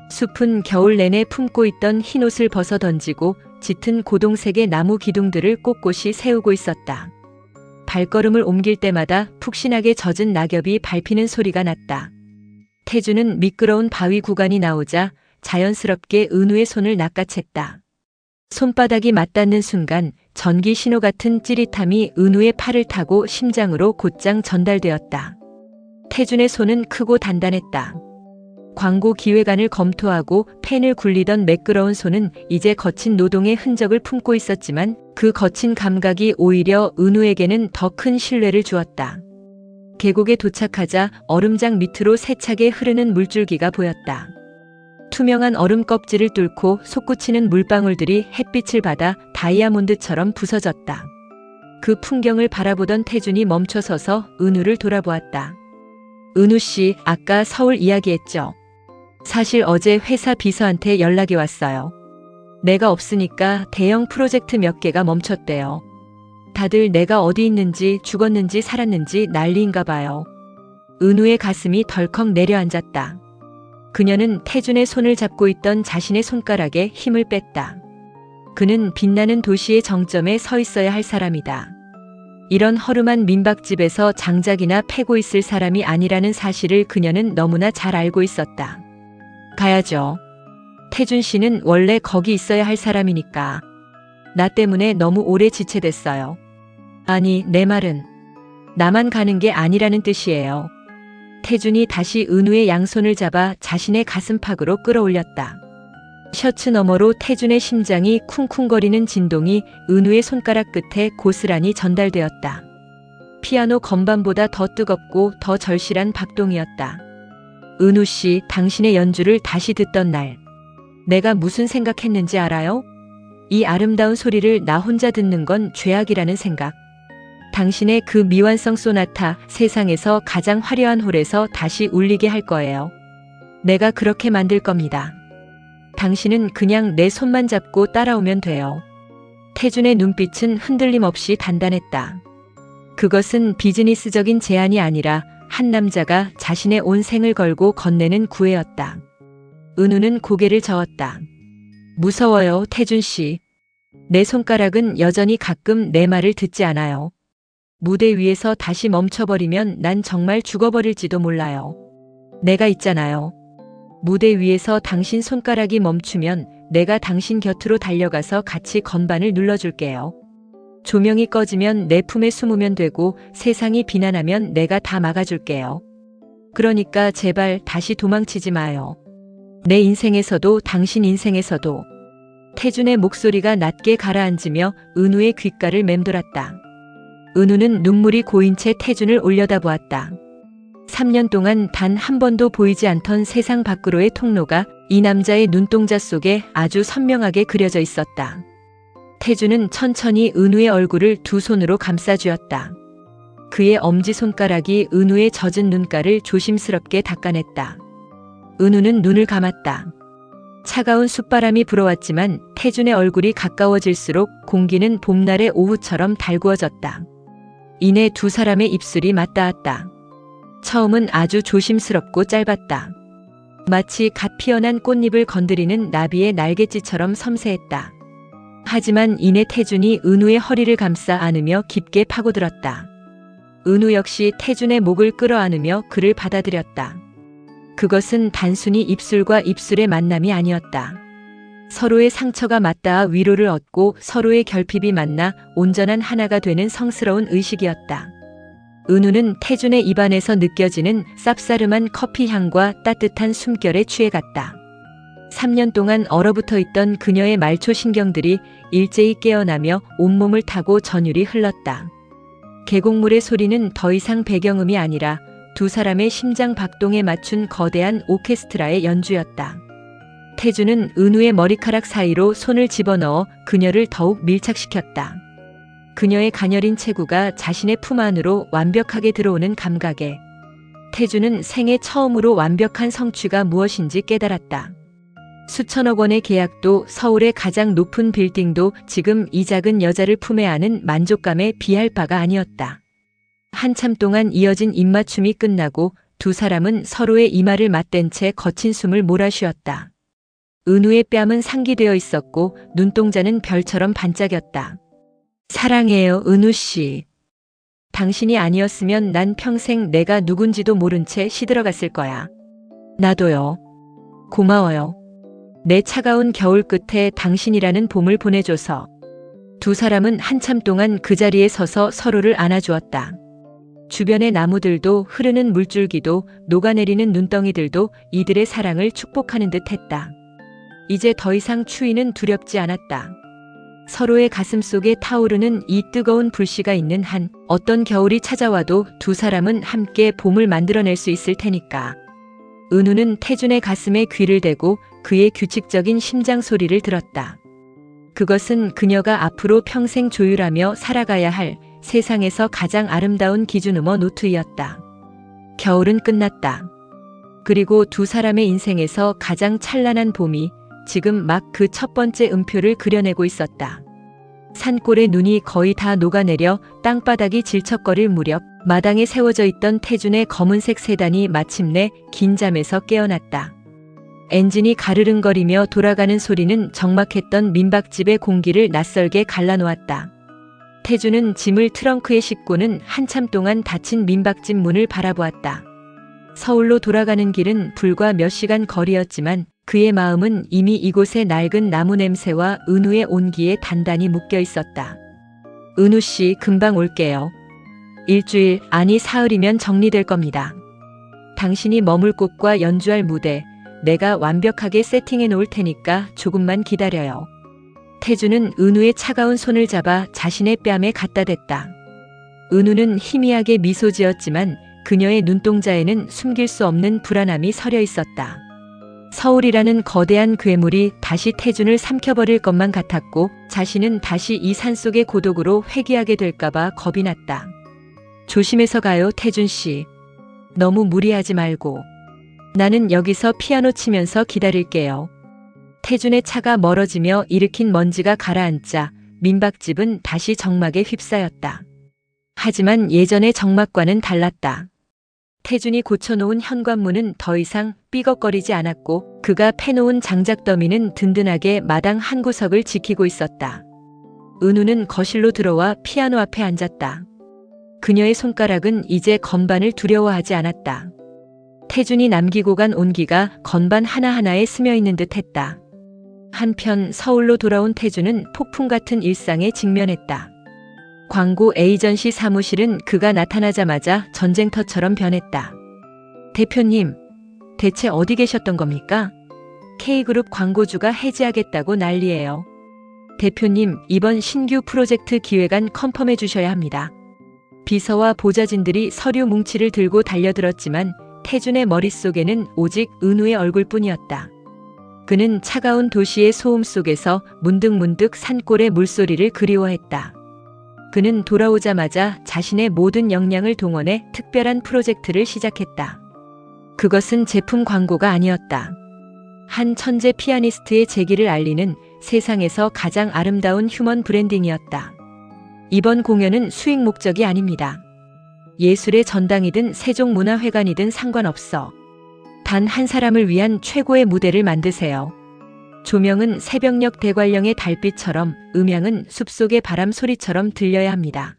숲은 겨울 내내 품고 있던 흰옷을 벗어 던지고 짙은 고동색의 나무 기둥들을 꼿꼿이 세우고 있었다. 발걸음을 옮길 때마다 푹신하게 젖은 낙엽이 밟히는 소리가 났다. 태준은 미끄러운 바위 구간이 나오자 자연스럽게 은우의 손을 낚아챘다. 손바닥이 맞닿는 순간 전기 신호 같은 찌릿함이 은우의 팔을 타고 심장으로 곧장 전달되었다. 태준의 손은 크고 단단했다. 광고 기획안을 검토하고 펜을 굴리던 매끄러운 손은 이제 거친 노동의 흔적을 품고 있었지만 그 거친 감각이 오히려 은우에게는 더 큰 신뢰를 주었다. 계곡에 도착하자 얼음장 밑으로 세차게 흐르는 물줄기가 보였다. 투명한 얼음 껍질을 뚫고 솟구치는 물방울들이 햇빛을 받아 다이아몬드처럼 부서졌다. 그 풍경을 바라보던 태준이 멈춰서서 은우를 돌아보았다. 은우 씨, 아까 서울 이야기했죠? 사실 어제 회사 비서한테 연락이 왔어요. 내가 없으니까 대형 프로젝트 몇 개가 멈췄대요. 다들 내가 어디 있는지 죽었는지 살았는지 난리인가 봐요. 은우의 가슴이 덜컥 내려앉았다. 그녀는 태준의 손을 잡고 있던 자신의 손가락에 힘을 뺐다. 그는 빛나는 도시의 정점에 서 있어야 할 사람이다. 이런 허름한 민박집에서 장작이나 패고 있을 사람이 아니라는 사실을 그녀는 너무나 잘 알고 있었다. 가야죠. 태준 씨는 원래 거기 있어야 할 사람이니까. 나 때문에 너무 오래 지체됐어요. 아니, 내 말은 나만 가는 게 아니라는 뜻이에요. 태준이 다시 은우의 양손을 잡아 자신의 가슴팍으로 끌어올렸다. 셔츠 너머로 태준의 심장이 쿵쿵거리는 진동이 은우의 손가락 끝에 고스란히 전달되었다. 피아노 건반보다 더 뜨겁고 더 절실한 박동이었다. 은우 씨, 당신의 연주를 다시 듣던 날, 내가 무슨 생각했는지 알아요? 이 아름다운 소리를 나 혼자 듣는 건 죄악이라는 생각. 당신의 그 미완성 소나타 세상에서 가장 화려한 홀에서 다시 울리게 할 거예요. 내가 그렇게 만들 겁니다. 당신은 그냥 내 손만 잡고 따라오면 돼요. 태준의 눈빛은 흔들림 없이 단단했다. 그것은 비즈니스적인 제안이 아니라 한 남자가 자신의 온 생을 걸고 건네는 구애였다. 은우는 고개를 저었다. 무서워요, 태준 씨. 내 손가락은 여전히 가끔 내 말을 듣지 않아요. 무대 위에서 다시 멈춰버리면 난 정말 죽어버릴지도 몰라요. 내가 있잖아요. 무대 위에서 당신 손가락이 멈추면 내가 당신 곁으로 달려가서 같이 건반을 눌러줄게요. 조명이 꺼지면 내 품에 숨으면 되고 세상이 비난하면 내가 다 막아줄게요. 그러니까 제발 다시 도망치지 마요. 내 인생에서도 당신 인생에서도. 태준의 목소리가 낮게 가라앉으며 은우의 귓가를 맴돌았다. 은우는 눈물이 고인 채 태준을 올려다보았다. 3년 동안 단 한 번도 보이지 않던 세상 밖으로의 통로가 이 남자의 눈동자 속에 아주 선명하게 그려져 있었다. 태준은 천천히 은우의 얼굴을 두 손으로 감싸쥐었다. 그의 엄지손가락이 은우의 젖은 눈가를 조심스럽게 닦아냈다. 은우는 눈을 감았다. 차가운 숯바람이 불어왔지만 태준의 얼굴이 가까워질수록 공기는 봄날의 오후처럼 달구어졌다. 이내 두 사람의 입술이 맞닿았다. 처음은 아주 조심스럽고 짧았다. 마치 갓 피어난 꽃잎을 건드리는 나비의 날갯짓처럼 섬세했다. 하지만 이내 태준이 은우의 허리를 감싸 안으며 깊게 파고들었다. 은우 역시 태준의 목을 끌어안으며 그를 받아들였다. 그것은 단순히 입술과 입술의 만남이 아니었다. 서로의 상처가 맞닿아 위로를 얻고 서로의 결핍이 만나 온전한 하나가 되는 성스러운 의식이었다. 은우는 태준의 입안에서 느껴지는 쌉싸름한 커피 향과 따뜻한 숨결에 취해갔다. 3년 동안 얼어붙어 있던 그녀의 말초 신경들이 일제히 깨어나며 온몸을 타고 전율이 흘렀다. 계곡물의 소리는 더 이상 배경음이 아니라 두 사람의 심장 박동에 맞춘 거대한 오케스트라의 연주였다. 태준은 은우의 머리카락 사이로 손을 집어넣어 그녀를 더욱 밀착시켰다. 그녀의 가녀린 체구가 자신의 품 안으로 완벽하게 들어오는 감각에 태준은 생애 처음으로 완벽한 성취가 무엇인지 깨달았다. 수천억 원의 계약도 서울의 가장 높은 빌딩도 지금 이 작은 여자를 품에 안은 만족감에 비할 바가 아니었다. 한참 동안 이어진 입맞춤이 끝나고 두 사람은 서로의 이마를 맞댄 채 거친 숨을 몰아쉬었다. 은우의 뺨은 상기되어 있었고 눈동자는 별처럼 반짝였다. 사랑해요, 은우 씨. 당신이 아니었으면 난 평생 내가 누군지도 모른 채 시들어갔을 거야. 나도요. 고마워요. 내 차가운 겨울 끝에 당신이라는 봄을 보내줘서. 두 사람은 한참 동안 그 자리에 서서 서로를 안아주었다. 주변의 나무들도 흐르는 물줄기도 녹아내리는 눈덩이들도 이들의 사랑을 축복하는 듯 했다. 이제 더 이상 추위는 두렵지 않았다. 서로의 가슴 속에 타오르는 이 뜨거운 불씨가 있는 한 어떤 겨울이 찾아와도 두 사람은 함께 봄을 만들어낼 수 있을 테니까. 은우는 태준의 가슴에 귀를 대고 그의 규칙적인 심장 소리를 들었다. 그것은 그녀가 앞으로 평생 조율하며 살아가야 할 세상에서 가장 아름다운 기준음어 노트이었다. 겨울은 끝났다. 그리고 두 사람의 인생에서 가장 찬란한 봄이 지금 막 그 첫 번째 음표를 그려내고 있었다. 산골의 눈이 거의 다 녹아내려 땅바닥이 질척거릴 무렵 마당에 세워져 있던 태준의 검은색 세단이 마침내 긴 잠에서 깨어났다. 엔진이 가르릉거리며 돌아가는 소리는 적막했던 민박집의 공기를 낯설게 갈라놓았다. 태준은 짐을 트렁크에 싣고는 한참 동안 닫힌 민박집 문을 바라보았다. 서울로 돌아가는 길은 불과 몇 시간 거리였지만 그의 마음은 이미 이곳의 낡은 나무 냄새와 은우의 온기에 단단히 묶여 있었다. 은우 씨, 금방 올게요. 일주일, 아니 사흘이면 정리될 겁니다. 당신이 머물 곳과 연주할 무대, 내가 완벽하게 세팅해 놓을 테니까 조금만 기다려요. 태주는 은우의 차가운 손을 잡아 자신의 뺨에 갖다 댔다. 은우는 희미하게 미소 지었지만 그녀의 눈동자에는 숨길 수 없는 불안함이 서려 있었다. 서울이라는 거대한 괴물이 다시 태준을 삼켜버릴 것만 같았고 자신은 다시 이 산속의 고독으로 회귀하게 될까봐 겁이 났다. 조심해서 가요, 태준 씨. 너무 무리하지 말고. 나는 여기서 피아노 치면서 기다릴게요. 태준의 차가 멀어지며 일으킨 먼지가 가라앉자 민박집은 다시 정막에 휩싸였다. 하지만 예전의 정막과는 달랐다. 태준이 고쳐놓은 현관문은 더 이상 삐걱거리지 않았고 그가 패놓은 장작더미는 든든하게 마당 한 구석을 지키고 있었다. 은우는 거실로 들어와 피아노 앞에 앉았다. 그녀의 손가락은 이제 건반을 두려워하지 않았다. 태준이 남기고 간 온기가 건반 하나하나에 스며있는 듯 했다. 한편 서울로 돌아온 태준은 폭풍 같은 일상에 직면했다. 광고 에이전시 사무실은 그가 나타나자마자 전쟁터처럼 변했다. 대표님, 대체 어디 계셨던 겁니까? K그룹 광고주가 해지하겠다고 난리예요. 대표님, 이번 신규 프로젝트 기획안 컨펌해 주셔야 합니다. 비서와 보좌진들이 서류 뭉치를 들고 달려들었지만 태준의 머릿속에는 오직 은우의 얼굴뿐이었다. 그는 차가운 도시의 소음 속에서 문득문득 산골의 물소리를 그리워했다. 그는 돌아오자마자 자신의 모든 역량을 동원해 특별한 프로젝트를 시작했다. 그것은 제품 광고가 아니었다. 한 천재 피아니스트의 재기를 알리는 세상에서 가장 아름다운 휴먼 브랜딩이었다. 이번 공연은 수익 목적이 아닙니다. 예술의 전당이든 세종문화회관이든 상관없어. 단 한 사람을 위한 최고의 무대를 만드세요. 조명은 새벽녘 대관령의 달빛처럼, 음향은 숲속의 바람 소리처럼 들려야 합니다.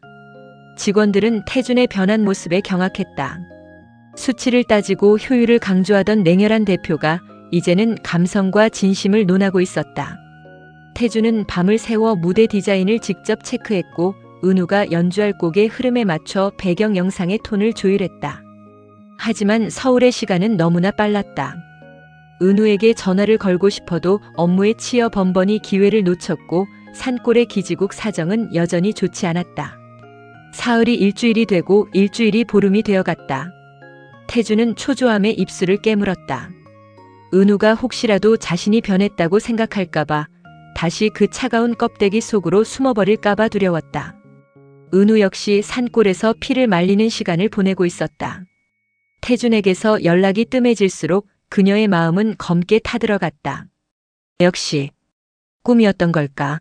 직원들은 태준의 변한 모습에 경악했다. 수치를 따지고 효율을 강조하던 냉혈한 대표가 이제는 감성과 진심을 논하고 있었다. 태준은 밤을 새워 무대 디자인을 직접 체크했고 은우가 연주할 곡의 흐름에 맞춰 배경 영상의 톤을 조율했다. 하지만 서울의 시간은 너무나 빨랐다. 은우에게 전화를 걸고 싶어도 업무에 치여 번번이 기회를 놓쳤고 산골의 기지국 사정은 여전히 좋지 않았다. 사흘이 일주일이 되고 일주일이 보름이 되어갔다. 태준은 초조함에 입술을 깨물었다. 은우가 혹시라도 자신이 변했다고 생각할까봐 다시 그 차가운 껍데기 속으로 숨어버릴까봐 두려웠다. 은우 역시 산골에서 피를 말리는 시간을 보내고 있었다. 태준에게서 연락이 뜸해질수록 그녀의 마음은 검게 타들어갔다. 역시 꿈이었던 걸까?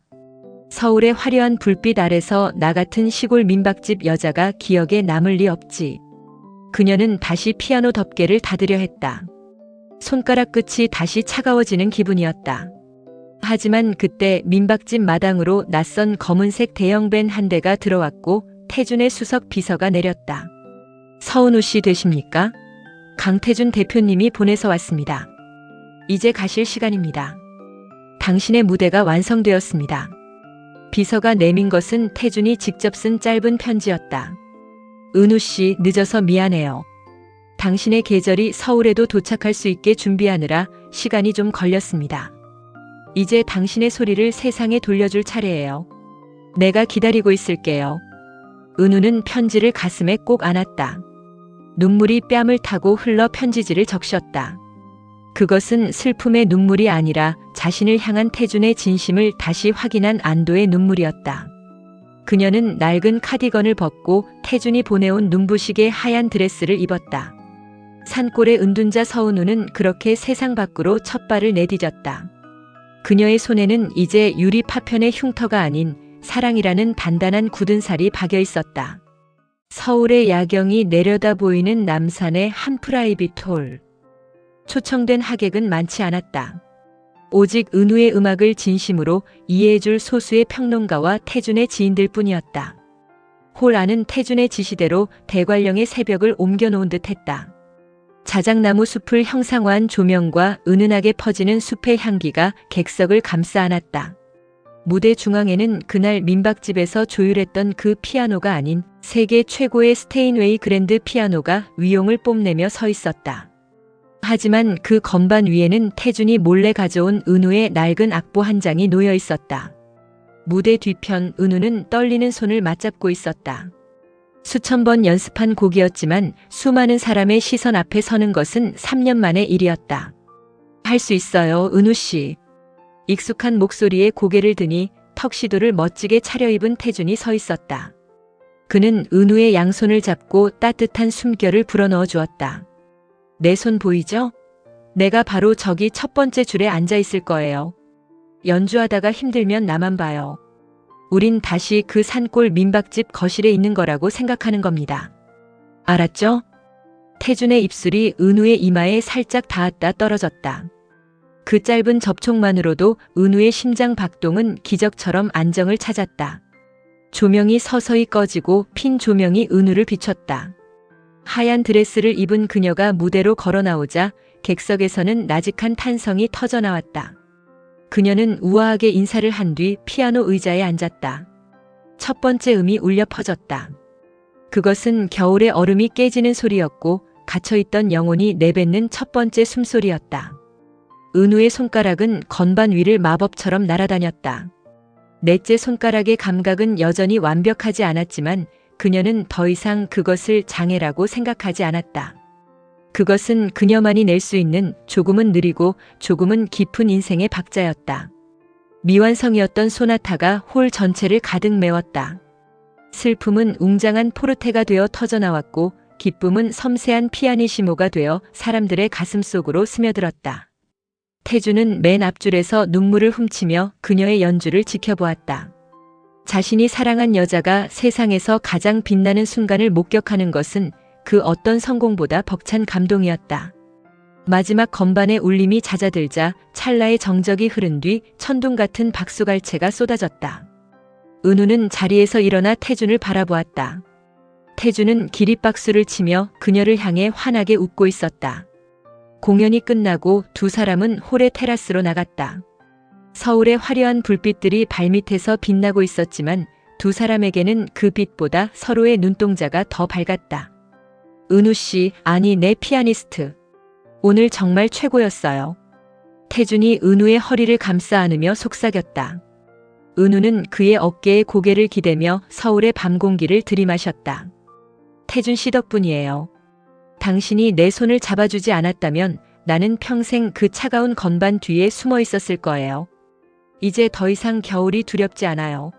서울의 화려한 불빛 아래서 나 같은 시골 민박집 여자가 기억에 남을 리 없지. 그녀는 다시 피아노 덮개를 닫으려 했다. 손가락 끝이 다시 차가워지는 기분이었다. 하지만 그때 민박집 마당으로 낯선 검은색 대형 밴 한 대가 들어왔고 태준의 수석 비서가 내렸다. 서은우 씨 되십니까? 강태준 대표님이 보내서 왔습니다. 이제 가실 시간입니다. 당신의 무대가 완성되었습니다. 비서가 내민 것은 태준이 직접 쓴 짧은 편지였다. 은우 씨, 늦어서 미안해요. 당신의 계절이 서울에도 도착할 수 있게 준비하느라 시간이 좀 걸렸습니다. 이제 당신의 소리를 세상에 돌려줄 차례예요. 내가 기다리고 있을게요. 은우는 편지를 가슴에 꼭 안았다. 눈물이 뺨을 타고 흘러 편지지를 적셨다. 그것은 슬픔의 눈물이 아니라 자신을 향한 태준의 진심을 다시 확인한 안도의 눈물이었다. 그녀는 낡은 카디건을 벗고 태준이 보내온 눈부시게 하얀 드레스를 입었다. 산골의 은둔자 서은우는 그렇게 세상 밖으로 첫 발을 내디뎠다. 그녀의 손에는 이제 유리 파편의 흉터가 아닌 사랑이라는 단단한 굳은 살이 박여 있었다. 서울의 야경이 내려다 보이는 남산의 한 프라이빗 홀. 초청된 하객은 많지 않았다. 오직 은우의 음악을 진심으로 이해해줄 소수의 평론가와 태준의 지인들 뿐이었다. 홀 안은 태준의 지시대로 대관령의 새벽을 옮겨놓은 듯 했다. 자작나무 숲을 형상화한 조명과 은은하게 퍼지는 숲의 향기가 객석을 감싸 안았다. 무대 중앙에는 그날 민박집에서 조율했던 그 피아노가 아닌 세계 최고의 스테인웨이 그랜드 피아노가 위용을 뽐내며 서 있었다. 하지만 그 건반 위에는 태준이 몰래 가져온 은우의 낡은 악보 한 장이 놓여 있었다. 무대 뒤편 은우는 떨리는 손을 맞잡고 있었다. 수천 번 연습한 곡이었지만 수많은 사람의 시선 앞에 서는 것은 3년 만의 일이었다. 할 수 있어요, 은우 씨. 익숙한 목소리에 고개를 드니 턱시도를 멋지게 차려입은 태준이 서 있었다. 그는 은우의 양손을 잡고 따뜻한 숨결을 불어넣어 주었다. 내 손 보이죠? 내가 바로 저기 첫 번째 줄에 앉아 있을 거예요. 연주하다가 힘들면 나만 봐요. 우린 다시 그 산골 민박집 거실에 있는 거라고 생각하는 겁니다. 알았죠? 태준의 입술이 은우의 이마에 살짝 닿았다 떨어졌다. 그 짧은 접촉만으로도 은우의 심장 박동은 기적처럼 안정을 찾았다. 조명이 서서히 꺼지고 핀 조명이 은우를 비췄다. 하얀 드레스를 입은 그녀가 무대로 걸어 나오자 객석에서는 나직한 탄성이 터져 나왔다. 그녀는 우아하게 인사를 한 뒤 피아노 의자에 앉았다. 첫 번째 음이 울려 퍼졌다. 그것은 겨울의 얼음이 깨지는 소리였고 갇혀있던 영혼이 내뱉는 첫 번째 숨소리였다. 은우의 손가락은 건반 위를 마법처럼 날아다녔다. 넷째 손가락의 감각은 여전히 완벽하지 않았지만 그녀는 더 이상 그것을 장애라고 생각하지 않았다. 그것은 그녀만이 낼 수 있는 조금은 느리고 조금은 깊은 인생의 박자였다. 미완성이었던 소나타가 홀 전체를 가득 메웠다. 슬픔은 웅장한 포르테가 되어 터져나왔고 기쁨은 섬세한 피아니시모가 되어 사람들의 가슴 속으로 스며들었다. 태준은 맨 앞줄에서 눈물을 훔치며 그녀의 연주를 지켜보았다. 자신이 사랑한 여자가 세상에서 가장 빛나는 순간을 목격하는 것은 그 어떤 성공보다 벅찬 감동이었다. 마지막 건반의 울림이 잦아들자 찰나의 정적이 흐른 뒤 천둥 같은 박수갈채가 쏟아졌다. 은우는 자리에서 일어나 태준을 바라보았다. 태준은 기립박수를 치며 그녀를 향해 환하게 웃고 있었다. 공연이 끝나고 두 사람은 홀의 테라스로 나갔다. 서울의 화려한 불빛들이 발밑에서 빛나고 있었지만 두 사람에게는 그 빛보다 서로의 눈동자가 더 밝았다. 은우 씨, 아니 내 피아니스트. 오늘 정말 최고였어요. 태준이 은우의 허리를 감싸 안으며 속삭였다. 은우는 그의 어깨에 고개를 기대며 서울의 밤 공기를 들이마셨다. 태준 씨 덕분이에요. 당신이 내 손을 잡아주지 않았다면 나는 평생 그 차가운 건반 뒤에 숨어 있었을 거예요. 이제 더 이상 겨울이 두렵지 않아요.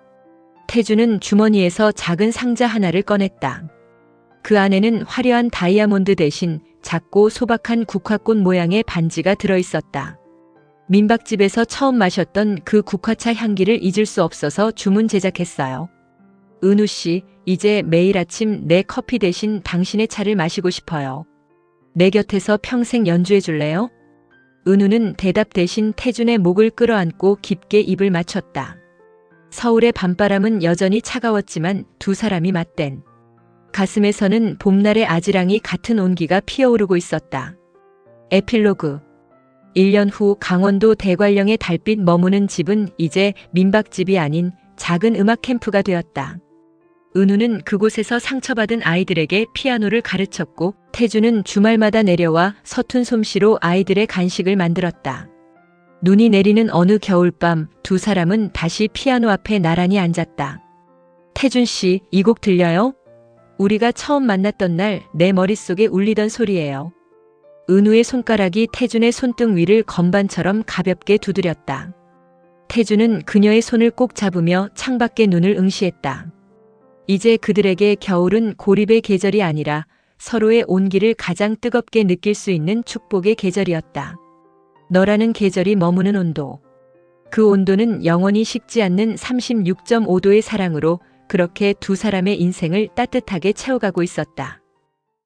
태준은 주머니에서 작은 상자 하나를 꺼냈다. 그 안에는 화려한 다이아몬드 대신 작고 소박한 국화꽃 모양의 반지가 들어있었다. 민박집에서 처음 마셨던 그 국화차 향기를 잊을 수 없어서 주문 제작했어요. 은우 씨, 이제 매일 아침 내 커피 대신 당신의 차를 마시고 싶어요. 내 곁에서 평생 연주해 줄래요? 은우는 대답 대신 태준의 목을 끌어안고 깊게 입을 맞췄다. 서울의 밤바람은 여전히 차가웠지만 두 사람이 맞댄 가슴에서는 봄날의 아지랑이 같은 온기가 피어오르고 있었다. 에필로그 1년 후 강원도 대관령의 달빛 머무는 집은 이제 민박집이 아닌 작은 음악 캠프가 되었다. 은우는 그곳에서 상처받은 아이들에게 피아노를 가르쳤고 태준은 주말마다 내려와 서툰 솜씨로 아이들의 간식을 만들었다. 눈이 내리는 어느 겨울밤 두 사람은 다시 피아노 앞에 나란히 앉았다. 태준 씨, 이 곡 들려요? 우리가 처음 만났던 날 내 머릿속에 울리던 소리예요. 은우의 손가락이 태준의 손등 위를 건반처럼 가볍게 두드렸다. 태준은 그녀의 손을 꼭 잡으며 창밖의 눈을 응시했다. 이제 그들에게 겨울은 고립의 계절이 아니라 서로의 온기를 가장 뜨겁게 느낄 수 있는 축복의 계절이었다. 너라는 계절이 머무는 온도. 그 온도는 영원히 식지 않는 36.5도의 사랑으로 그렇게 두 사람의 인생을 따뜻하게 채워가고 있었다.